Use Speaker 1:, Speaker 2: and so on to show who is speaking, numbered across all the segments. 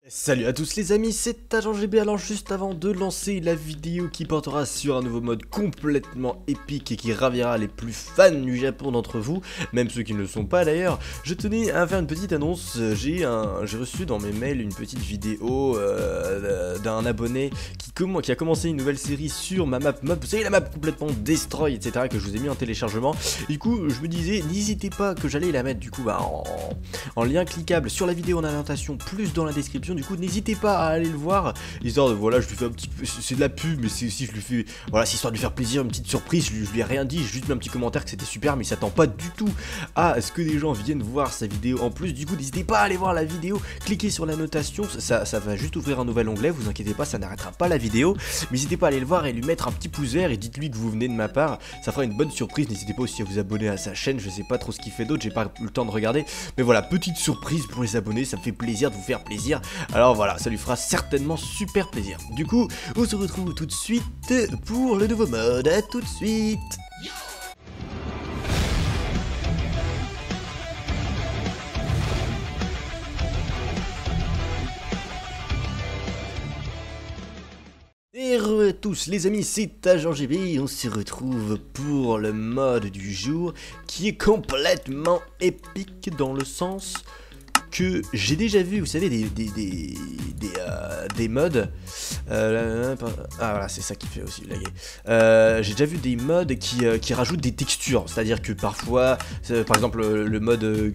Speaker 1: Salut à tous les amis, c'est Agent GB. Alors juste avant de lancer la vidéo qui portera sur un nouveau mode complètement épique et qui ravira les plus fans du Japon d'entre vous, même ceux qui ne le sont pas d'ailleurs, je tenais à faire une petite annonce. J'ai reçu dans mes mails une petite vidéo d'un abonné qui a commencé une nouvelle série sur ma map mob, vous savez la map complètement destroy etc, que je vous ai mis en téléchargement. Du coup je me disais, n'hésitez pas, que j'allais la mettre du coup en lien cliquable sur la vidéo en annotation plus dans la description. Du coup n'hésitez pas à aller le voir, histoire de, voilà, je lui fais un petit peu, c'est de la pub mais c'est aussi, je lui fais, voilà, c'est histoire de lui faire plaisir, une petite surprise. Je lui ai rien dit, j'ai juste mis un petit commentaire que c'était super, mais il s'attend pas du tout à ce que des gens viennent voir sa vidéo en plus. Du coup n'hésitez pas à aller voir la vidéo, cliquez sur l'annotation, ça va juste ouvrir un nouvel onglet, vous inquiétez pas, ça n'arrêtera pas la vidéo. Mais n'hésitez pas à aller le voir et lui mettre un petit pouce vert et dites-lui que vous venez de ma part, ça fera une bonne surprise. N'hésitez pas aussi à vous abonner à sa chaîne, je sais pas trop ce qu'il fait d'autre, j'ai pas eu le temps de regarder, mais voilà, petite surprise pour les abonnés, ça me fait plaisir de vous faire plaisir, alors voilà, ça lui fera certainement super plaisir. Du coup, on se retrouve tout de suite pour le nouveau mode, à tout de suite. Et re à tous les amis, c'est Agent GB, on se retrouve pour le mode du jour qui est complètement épique dans le sens que j'ai déjà vu, vous savez, des mods, ah voilà, c'est ça qui fait aussi laguer, j'ai déjà vu des mods qui rajoutent des textures, c'est-à-dire que parfois, par exemple le mode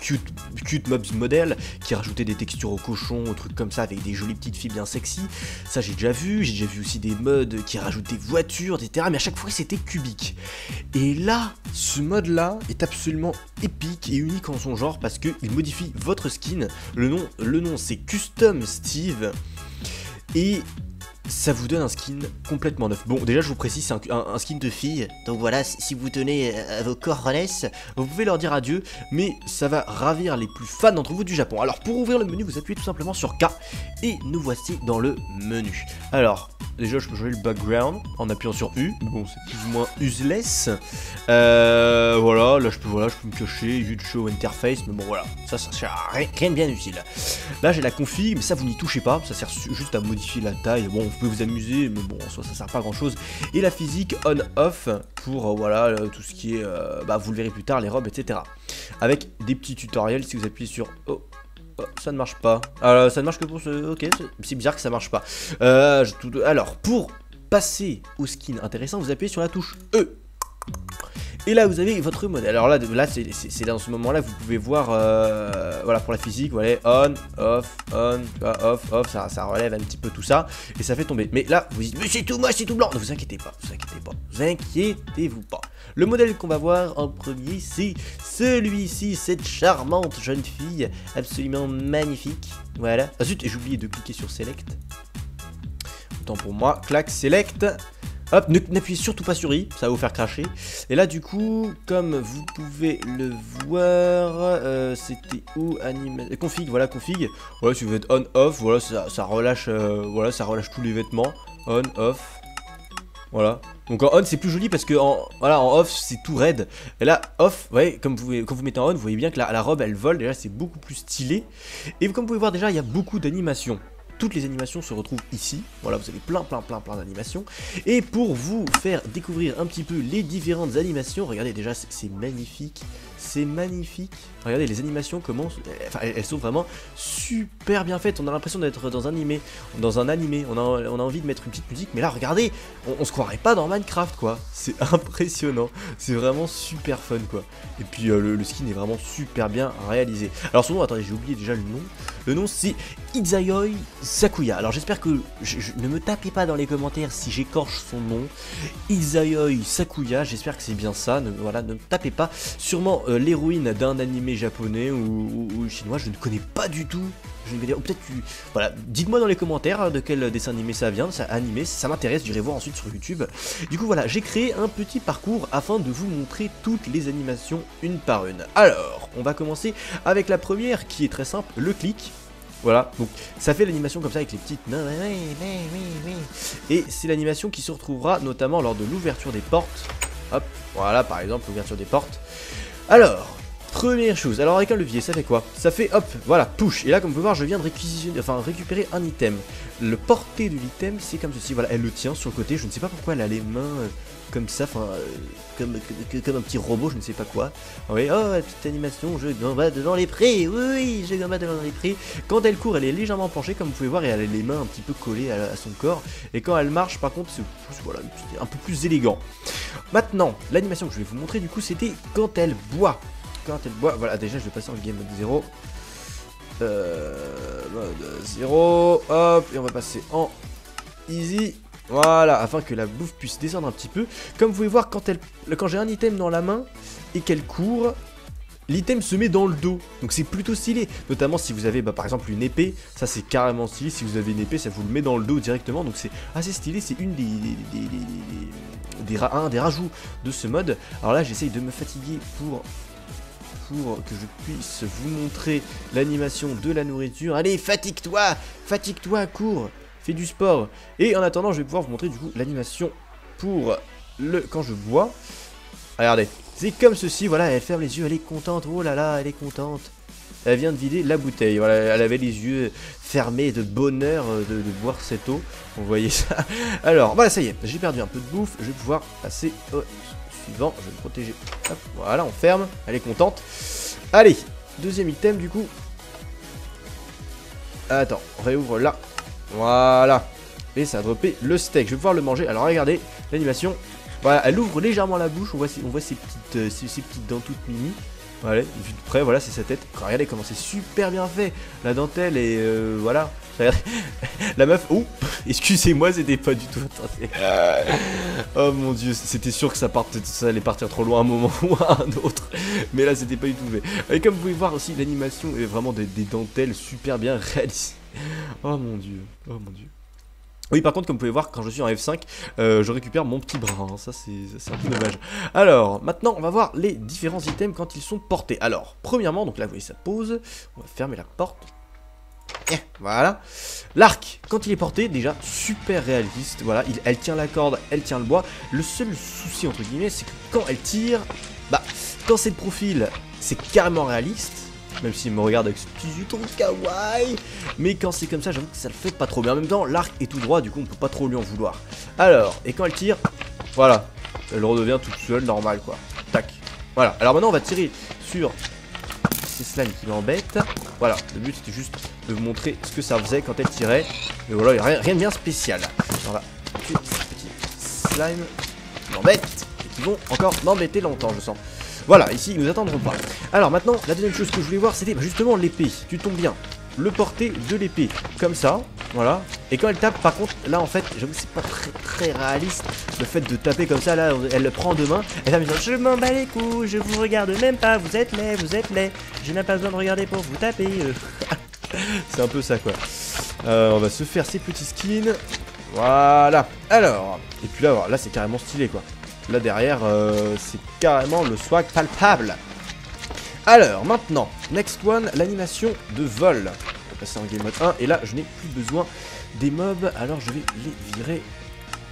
Speaker 1: cute mobs model, qui rajoutait des textures aux cochons, aux trucs comme ça, avec des jolies petites filles bien sexy, ça j'ai déjà vu aussi des mods qui rajoutent des voitures, etc, mais à chaque fois c'était cubique. Et là, ce mode là est absolument épique et unique en son genre parce qu'il modifie votre skin, le nom c'est Custom Steve, et ça vous donne un skin complètement neuf. Bon, déjà je vous précise, c'est un skin de fille, donc voilà, si vous tenez à vos coronets, vous pouvez leur dire adieu, mais ça va ravir les plus fans d'entre vous du Japon. Alors pour ouvrir le menu, vous appuyez tout simplement sur K, et nous voici dans le menu. Alors, déjà je peux changer le background en appuyant sur U, mais bon c'est plus ou moins useless. Voilà, là je peux me cacher, view show interface, mais bon voilà, ça sert à rien de bien utile. Là j'ai la config, mais ça vous n'y touchez pas, ça sert juste à modifier la taille, bon vous pouvez vous amuser, mais bon en soi ça sert pas à grand chose. Et la physique on-off pour voilà tout ce qui est, vous le verrez plus tard, les robes etc. Avec des petits tutoriels si vous appuyez sur oh, ça ne marche pas. Alors, ça ne marche que pour ce... Ok, c'est bizarre que ça marche pas. Alors, pour passer au skin intéressant, vous appuyez sur la touche E. Et là, vous avez votre modèle. Alors là c'est dans ce moment-là que vous pouvez voir, voilà, pour la physique, voilà, on, off, ça relève un petit peu tout ça, et ça fait tomber. Mais là, vous dites, mais c'est tout moche, c'est tout blanc. Ne vous inquiétez pas, vous inquiétez-vous pas. Le modèle qu'on va voir en premier, c'est celui-ci, cette charmante jeune fille, absolument magnifique. Voilà. Ah zut, et j'ai oublié de cliquer sur Select. Autant pour moi, clac, Select. Hop, n'appuyez surtout pas sur I, ça va vous faire cracher. Et là du coup, comme vous pouvez le voir, c'était où, config, voilà, config. Voilà, si vous êtes on, off, voilà, ça relâche, voilà, ça relâche tous les vêtements. On, off. Voilà. Donc en on c'est plus joli parce que en off c'est tout raide. Et là off, vous voyez, quand vous mettez en on, vous voyez bien que la robe elle vole, déjà c'est beaucoup plus stylé. Et comme vous pouvez voir déjà, il y a beaucoup d'animations. Toutes les animations se retrouvent ici, voilà, vous avez plein d'animations. Et pour vous faire découvrir un petit peu les différentes animations, regardez déjà, c'est magnifique, regardez les animations, elles sont vraiment super bien faites, on a l'impression d'être dans un animé, on a envie de mettre une petite musique, mais là regardez, on se croirait pas dans Minecraft quoi, c'est impressionnant, c'est vraiment super fun quoi. Et puis le skin est vraiment super bien réalisé. Alors son nom, attendez, j'ai oublié déjà le nom c'est Izayoi Sakuya. Alors j'espère que ne me tapez pas dans les commentaires si j'écorche son nom. Izayoi Sakuya, j'espère que c'est bien ça. Voilà, ne me tapez pas. Sûrement l'héroïne d'un animé japonais ou chinois, je ne connais pas du tout. Je vais dire, ou peut-être voilà, dites-moi dans les commentaires de quel dessin animé ça vient, ça m'intéresse, j'irai voir ensuite sur YouTube. Du coup voilà, j'ai créé un petit parcours afin de vous montrer toutes les animations une par une. Alors, on va commencer avec la première qui est très simple, le clic. Voilà, donc ça fait l'animation comme ça avec les petites... Et c'est l'animation qui se retrouvera notamment lors de l'ouverture des portes. Hop, voilà par exemple l'ouverture des portes. Alors, Première chose, alors avec un levier, ça fait quoi? Ça fait hop, voilà, push. Et là, comme vous pouvez voir, je viens de récupérer un item. Le portée de l'item, c'est comme ceci, voilà, elle le tient sur le côté. Je ne sais pas pourquoi elle a les mains comme ça, enfin, comme un petit robot, je ne sais pas quoi. Oui, oh, la petite animation, je gambade dans les prés, oui, je gambade dans les prés. Quand elle court, elle est légèrement penchée, comme vous pouvez voir, et elle a les mains un petit peu collées à son corps. Et quand elle marche, par contre, c'est voilà, un peu plus élégant. Maintenant, l'animation que je vais vous montrer, du coup, c'était quand elle boit. Quand elle boit, voilà, déjà je vais passer en game mode 0. Mode 0, hop, et on va passer en easy. Voilà, afin que la bouffe puisse descendre un petit peu. Comme vous pouvez voir, quand j'ai un item dans la main et qu'elle court, l'item se met dans le dos. Donc c'est plutôt stylé. Notamment si vous avez par exemple une épée, ça c'est carrément stylé. Si vous avez une épée, ça vous le met dans le dos directement. Donc c'est assez stylé. C'est une des rajouts de ce mode. Alors là, j'essaye de me fatiguer pour que je puisse vous montrer l'animation de la nourriture. Allez, fatigue-toi, cours, fais du sport. Et en attendant, je vais pouvoir vous montrer du coup l'animation pour quand je bois. Regardez, c'est comme ceci, voilà, elle ferme les yeux, elle est contente, oh là là, elle est contente. Elle vient de vider la bouteille, voilà, elle avait les yeux fermés de bonheur de boire cette eau. Vous voyez ça? Alors, voilà, ça y est, j'ai perdu un peu de bouffe, je vais pouvoir passer au suivant, je vais me protéger. Hop, voilà, on ferme, elle est contente. Allez, deuxième item du coup. Attends, on réouvre là. Voilà. Et ça a droppé le steak, je vais pouvoir le manger. Alors regardez, l'animation. Voilà, elle ouvre légèrement la bouche, on voit ses petites dents toutes mini. Voilà, vu de près, voilà, c'est sa tête. Regardez comment c'est super bien fait. La dentelle et voilà. La meuf, oh, excusez-moi, c'était pas du tout intéressé. Oh mon dieu, c'était sûr que ça allait partir trop loin à un moment ou à un autre. Mais là, c'était pas du tout fait. Et comme vous pouvez voir aussi, l'animation est vraiment des dentelles super bien réalisées. Oh mon dieu, oh mon dieu. Oui, par contre, comme vous pouvez voir, quand je suis en F5, je récupère mon petit bras, hein. Ça c'est un peu dommage. Alors, maintenant, on va voir les différents items quand ils sont portés. Alors, premièrement, donc là, vous voyez, ça pose. On va fermer la porte. Voilà. L'arc, quand il est porté, déjà, super réaliste. Voilà, elle tient la corde, elle tient le bois. Le seul souci, entre guillemets, c'est que quand elle tire, quand c'est de profil, c'est carrément réaliste. Même s'il me regarde avec ce petit jus trop kawaii. Mais quand c'est comme ça, j'avoue que ça le fait pas trop. Mais en même temps, l'arc est tout droit, du coup on peut pas trop lui en vouloir. Alors, et quand elle tire, voilà, elle redevient toute seule, normale quoi. Tac. Voilà, alors maintenant on va tirer sur ces slimes qui m'embêtent. Voilà, le but c'était juste de vous montrer ce que ça faisait quand elle tirait. Et voilà, il n'y a rien de bien spécial. On va tuer ces petits slimes qui m'embêtent et qui vont encore m'embêter longtemps, je sens. Voilà, ici ils nous attendront pas. Alors maintenant, la deuxième chose que je voulais voir, c'était justement l'épée. Tu tombes bien. Le porté de l'épée, comme ça, voilà. Et quand elle tape, par contre, là en fait, j'avoue que c'est pas très réaliste. Le fait de taper comme ça, là, elle le prend de main. Elle va me dire, je m'en bats les couilles, je vous regarde même pas, vous êtes laid. J'ai même pas besoin de regarder pour vous taper. C'est un peu ça quoi. On va se faire ces petits skins. Voilà. Alors, et puis là c'est carrément stylé quoi. Là derrière, c'est carrément le swag palpable. Alors, maintenant, next one, l'animation de vol. On va passer en game mode 1, et là, je n'ai plus besoin des mobs, alors je vais les virer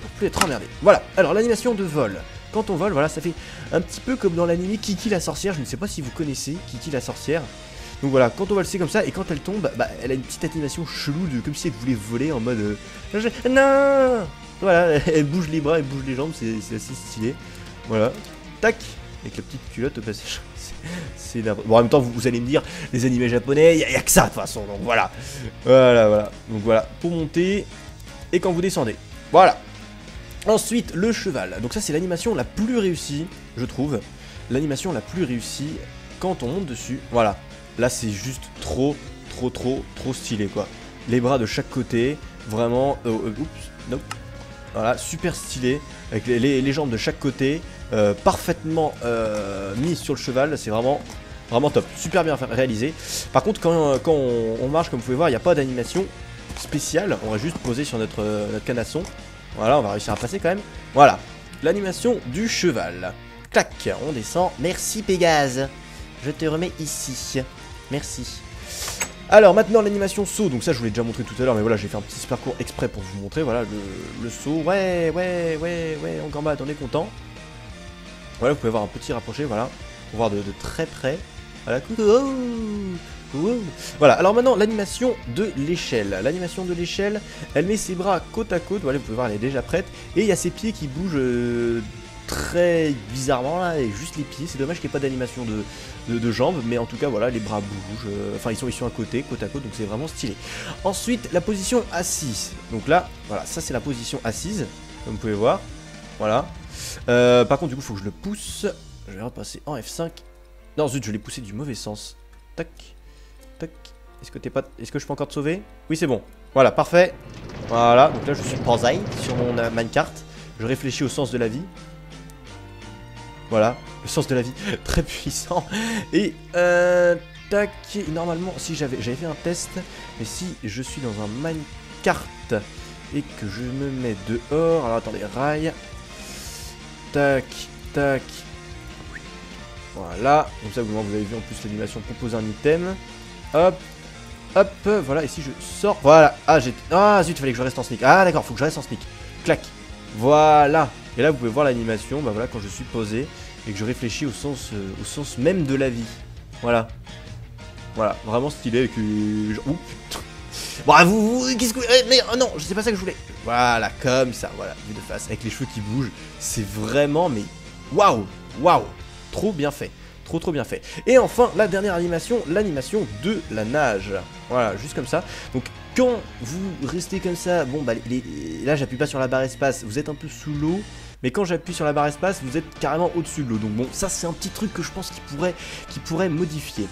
Speaker 1: pour plus être emmerdé. Voilà, alors l'animation de vol. Quand on vole, voilà, ça fait un petit peu comme dans l'anime Kiki la sorcière. Je ne sais pas si vous connaissez Kiki la sorcière. Donc voilà, quand on vole, c'est comme ça, et quand elle tombe, elle a une petite animation chelou, comme si elle voulait voler en mode... Non. Voilà, elle bouge les bras, elle bouge les jambes, c'est assez stylé. Voilà, tac, avec la petite culotte au passage. C'est bon, en même temps, vous allez me dire, les animés japonais, il n'y a que ça de toute façon, donc voilà. Voilà. Donc voilà, pour monter, et quand vous descendez. Voilà. Ensuite, le cheval. Donc ça, c'est l'animation la plus réussie, je trouve. L'animation la plus réussie quand on monte dessus. Voilà. Là, c'est juste trop stylé, quoi. Les bras de chaque côté, vraiment... oups, nope. Voilà, super stylé, avec les jambes de chaque côté, parfaitement mis sur le cheval, c'est vraiment top, super bien réalisé. Par contre, quand on marche, comme vous pouvez voir, il n'y a pas d'animation spéciale, on va juste poser sur notre canasson. Voilà, on va réussir à passer quand même. Voilà, l'animation du cheval. Clac, on descend. Merci Pégase, je te remets ici. Merci. Alors maintenant l'animation saut, donc ça je vous l'ai déjà montré tout à l'heure, mais voilà, j'ai fait un petit parcours exprès pour vous montrer, voilà, le saut, ouais, on gambade, on est content. Voilà, vous pouvez voir un petit rapproché, voilà, pour voir de très près. Voilà, voilà, alors maintenant l'animation de l'échelle. L'animation de l'échelle, elle met ses bras côte à côte, voilà, vous pouvez voir, elle est déjà prête. Et il y a ses pieds qui bougent très bizarrement là, et juste les pieds. C'est dommage qu'il n'y ait pas d'animation de jambes, mais en tout cas voilà, les bras bougent. Enfin, ils sont à côté, côte à côte, donc c'est vraiment stylé. Ensuite, la position assise. Donc là, voilà, ça c'est la position assise, comme vous pouvez voir. Voilà. Par contre, du coup, il faut que je le pousse. Je vais repasser en F5. Non, zut, je l'ai poussé du mauvais sens. Tac. Tac. Est-ce que je peux encore te sauver? Oui, c'est bon. Voilà, parfait. Voilà, donc là je suis posé sur mon minecart. Je réfléchis au sens de la vie. Voilà, le sens de la vie, très puissant. Et tac. Normalement, si j'avais fait un test, mais si je suis dans un minecart et que je me mets dehors, alors attendez, rail. Tac, tac. Voilà, comme ça vous avez vu en plus l'animation proposer un item. Hop, hop, voilà, et si je sors, voilà, ah zut, fallait que je reste en sneak, ah d'accord, faut que je reste en sneak, clac, voilà, et là vous pouvez voir l'animation, bah voilà, quand je suis posé, et que je réfléchis au sens même de la vie, voilà, vraiment stylé, avec, oh putain, bon, qu'est-ce que, mais oh non, c'est pas ça que je voulais, voilà, comme ça, voilà, vue de face, avec les cheveux qui bougent, c'est vraiment, mais, waouh, trop bien fait. Trop bien fait. Et enfin, la dernière animation, l'animation de la nage. Voilà, juste comme ça. Donc, quand vous restez comme ça, bon, bah, là, j'appuie pas sur la barre espace, vous êtes un peu sous l'eau. Mais quand j'appuie sur la barre espace, vous êtes carrément au-dessus de l'eau. Donc, bon, ça, c'est un petit truc que je pense qu'il pourrait modifier.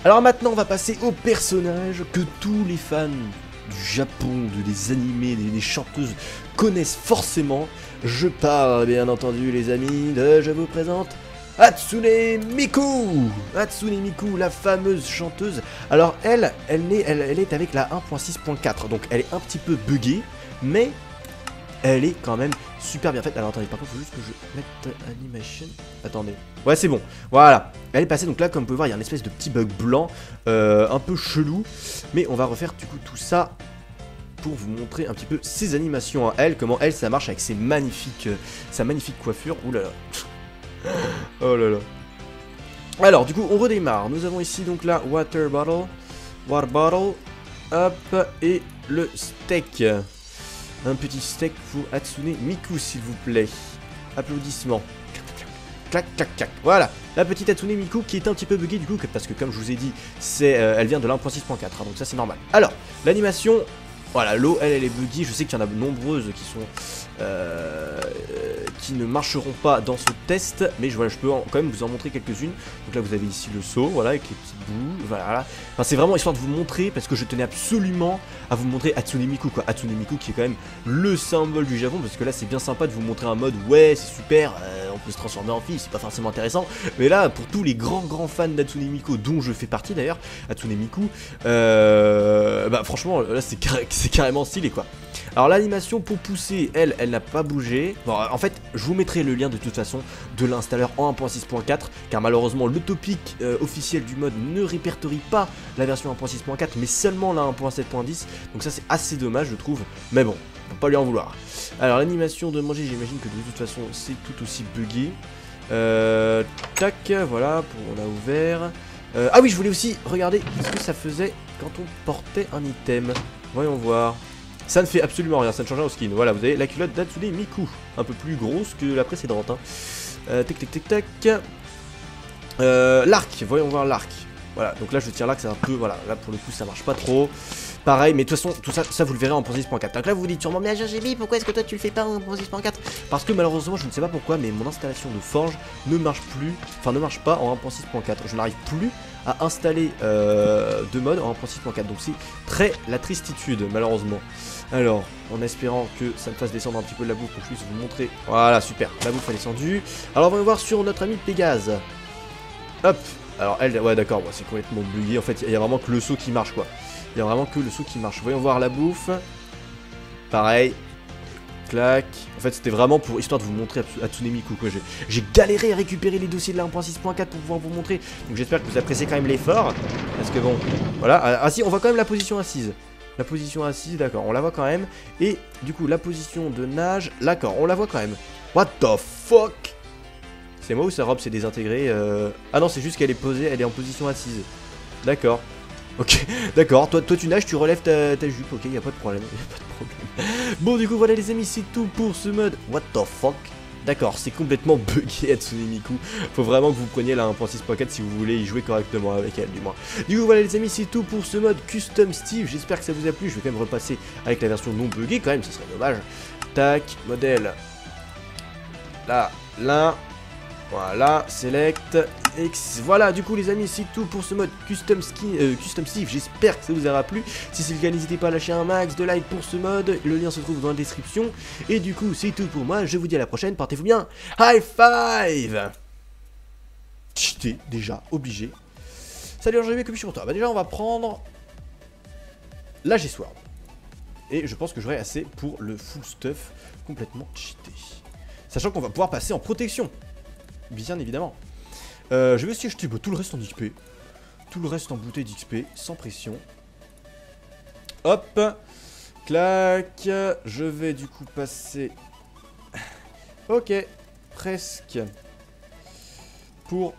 Speaker 1: Alors, maintenant, on va passer au personnage que tous les fans du Japon, des animés, des chanteuses connaissent forcément. Je parle, bien entendu, les amis, je vous présente Hatsune Miku. Hatsune Miku, la fameuse chanteuse. Alors elle est avec la 1.6.4, donc elle est un petit peu buggée, mais elle est quand même super bien faite. Alors attendez, par contre, il faut juste que je mette animation. Attendez. Ouais, c'est bon. Voilà. Elle est passée, donc là, comme vous pouvez voir, il y a une espèce de petit bug blanc, un peu chelou, mais on va refaire du coup tout ça pour vous montrer un petit peu ses animations à elle, comment elle ça marche avec sa magnifique coiffure. Ouh là là. Oh là là. Alors du coup on redémarre. Nous avons ici donc la water bottle, hop, et le steak. Un petit steak pour Hatsune Miku s'il vous plaît. Applaudissements. Clac clac clac. Voilà, la petite Hatsune Miku qui est un petit peu buggée du coup parce que comme je vous ai dit, elle vient de l'1.6.4, hein, donc ça c'est normal. Alors, l'animation, voilà, l'eau elle est buggée. Je sais qu'il y en a de nombreuses qui sont qui ne marcheront pas dans ce test, mais voilà, je peux quand même vous en montrer quelques-unes. Donc là vous avez ici le saut, voilà, avec les petites boules, voilà. Enfin, c'est vraiment histoire de vous montrer, parce que je tenais absolument à vous montrer Hatsune Miku, quoi. Hatsune Miku qui est quand même le symbole du Japon, parce que là c'est bien sympa de vous montrer un mode, ouais c'est super, on peut se transformer en fille, c'est pas forcément intéressant, mais là pour tous les grands fans d'Hatsune Miku, dont je fais partie d'ailleurs, Hatsune Miku, bah franchement là c'est carrément stylé quoi. Alors l'animation pour pousser, elle n'a pas bougé. Bon, en fait, je vous mettrai le lien de toute façon de l'installeur en 1.6.4, car malheureusement le topic officiel du mode ne répertorie pas la version 1.6.4, mais seulement la 1.7.10. Donc ça c'est assez dommage je trouve, mais bon, faut pas lui en vouloir. Alors l'animation de manger, j'imagine que de toute façon c'est tout aussi buggé. Tac, voilà, on a ouvert. Ah oui, je voulais aussi regarder ce que ça faisait quand on portait un item. Voyons voir. Ça ne fait absolument rien, ça ne change rien au skin. Voilà, vous avez la culotte d'Hatsune Miku, un peu plus grosse que la précédente. Hein. Tac, tac, tac, tac. L'arc, voyons voir l'arc. Voilà, donc là je tire l'arc, c'est un peu, voilà, là pour le coup ça marche pas trop. Pareil, mais de toute façon, tout ça vous le verrez en 1.6.4. Donc là vous vous dites sûrement, mais JB, pourquoi est-ce que toi tu le fais pas en 1.6.4? Parce que malheureusement, je ne sais pas pourquoi, mais mon installation de forge ne marche pas en 1.6.4. Je n'arrive plus à installer de mode en 1.6.4. Donc c'est la tristitude, malheureusement. Alors, en espérant que ça me fasse descendre un petit peu de la bouffe pour que je puisse vous montrer. Voilà, super, la bouffe est descendue. Alors on va voir sur notre ami Pégase. Hop. Alors elle, ouais d'accord, bon, c'est complètement bugué. En fait, il y a vraiment que le saut qui marche quoi. Il y a vraiment que le saut qui marche. Voyons voir la bouffe. Pareil. Clac. En fait, c'était vraiment pour histoire de vous montrer Hatsune Miku quoi. J'ai galéré à récupérer les dossiers de la 1.6.4 pour pouvoir vous montrer. Donc j'espère que vous appréciez quand même l'effort. Parce que bon, voilà. Ah si, on voit quand même la position assise. La position assise, d'accord, on la voit quand même. Et du coup, la position de nage, d'accord, on la voit quand même. What the fuck? C'est moi ou sa robe s'est désintégrée Ah non, c'est juste qu'elle est posée, elle est en position assise. D'accord. Ok, d'accord, toi tu nages, tu relèves ta jupe, ok, y a pas de problème, y a pas de problème. Bon, du coup, voilà les amis, c'est tout pour ce mode. What the fuck? D'accord, c'est complètement bugué Hatsune Miku. Faut vraiment que vous preniez la 1.6.4 si vous voulez y jouer correctement avec elle, du moins. Du coup, voilà les amis, c'est tout pour ce mode Custom Steve. J'espère que ça vous a plu. Je vais quand même repasser avec la version non buggée, quand même, ce serait dommage. Tac, modèle. Là, là. Voilà, select, X. Voilà, du coup les amis, c'est tout pour ce mode Custom Steve. J'espère que ça vous aura plu. Si c'est le cas, n'hésitez pas à lâcher un max de like pour ce mode. Le lien se trouve dans la description. Et du coup, c'est tout pour moi. Je vous dis à la prochaine. Portez-vous bien. High five. Cheaté, déjà, obligé. Salut, RGB, comme je suis pour toi. Bah déjà, on va prendre la G-Sword. Et je pense que j'aurai assez pour le full stuff complètement cheaté. Sachant qu'on va pouvoir passer en protection. Bien évidemment. Je vais aussi acheter tout le reste en XP. Tout le reste en bouteille d'XP, sans pression. Hop. Clac. Je vais du coup passer... Ok. Presque. Pour